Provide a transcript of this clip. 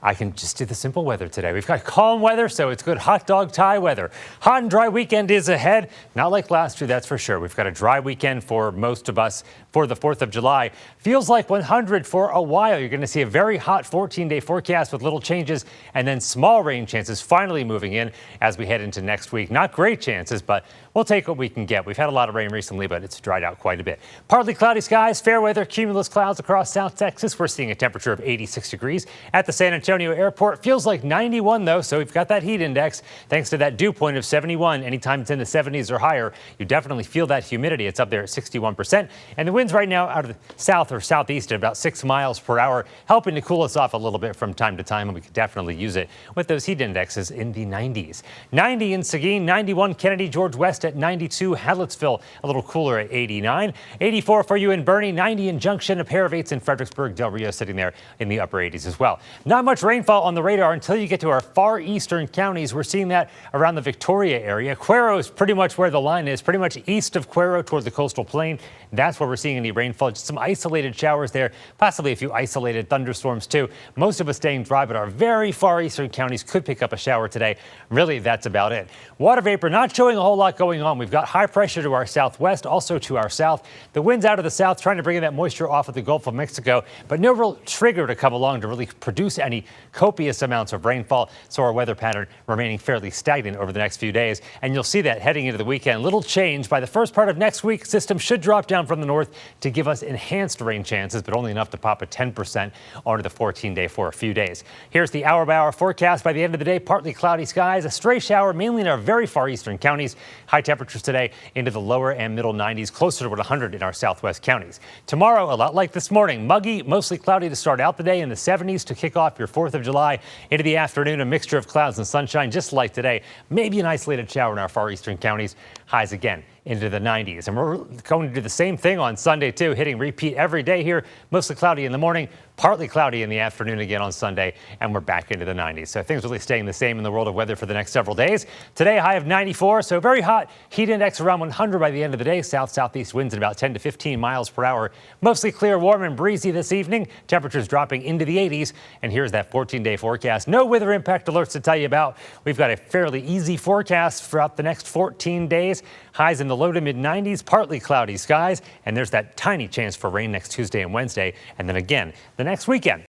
I can just do the simple weather today. We've got calm weather, so it's good hot dog tie weather. Hot and dry weekend is ahead. Not like last year, that's for sure. We've got a dry weekend for most of us for the 4th of July. Feels like 100 for a while. You're going to see a very hot 14-day forecast with little changes and then small rain chances finally moving in as we head into next week. Not great chances, but we'll take what we can get. We've had a lot of rain recently, but it's dried out quite a bit. Partly cloudy skies, fair weather, cumulus clouds across South Texas. We're seeing a temperature of 86 degrees at the San Antonio airport. Feels like 91 though, so we've got that heat index thanks to that dew point of 71. Anytime it's in the 70s or higher, you definitely feel that humidity. It's up there at 61%. And the winds right now out of the south or southeast at about 6 miles per hour, helping to cool us off a little bit from time to time. And we could definitely use it with those heat indexes in the 90s. 90 in Seguin, 91 Kennedy, George West at 92, Hallettsville a little cooler at 89, 84 for you in Bernie, 90 in Junction, a pair of 8s in Fredericksburg, Del Rio sitting there in the upper 80s as well. Not much rainfall on the radar until you get to our far eastern counties. We're seeing that around the Victoria area. Cuero is pretty much where the line is, pretty much east of Cuero toward the coastal plain. That's where we're seeing any rainfall. Just some isolated showers there, possibly a few isolated thunderstorms too. Most of us staying dry, but our very far eastern counties could pick up a shower today. Really, that's about it. Water vapor not showing a whole lot going on. We've got high pressure to our southwest, also to our south. The winds out of the south trying to bring in that moisture off of the Gulf of Mexico, but no real trigger to come along to really produce any copious amounts of rainfall. So our weather pattern remaining fairly stagnant over the next few days. And you'll see that heading into the weekend. Little change by the first part of next week. System should drop down from the north to give us enhanced rain chances, but only enough to pop a 10% onto the 14-day for a few days. Here's the hour-by-hour forecast. By the end of the day, partly cloudy skies, a stray shower mainly in our very far eastern counties. High temperatures today into the lower and middle 90s, closer to 100 in our southwest counties. Tomorrow, a lot like this morning, muggy, mostly cloudy to start out the day, in the 70s to kick off your 4th of July. Into the afternoon, a mixture of clouds and sunshine, just like today. Maybe an isolated shower in our far eastern counties. Highs again into the 90s. And we're going to do the same thing on Sunday, too, hitting repeat every day here. Mostly cloudy in the morning, partly cloudy in the afternoon again on Sunday, and we're back into the 90s. So things really staying the same in the world of weather for the next several days. Today, a high of 94, so very hot. Heat index around 100 by the end of the day. South-southeast winds at about 10 to 15 miles per hour. Mostly clear, warm, and breezy this evening. Temperatures dropping into the 80s. And here's that 14-day forecast. No weather impact alerts to tell you about. We've got a fairly easy forecast throughout the next 14 days. Highs in the low to mid 90s, partly cloudy skies, and there's that tiny chance for rain next Tuesday and Wednesday, and then again the next weekend.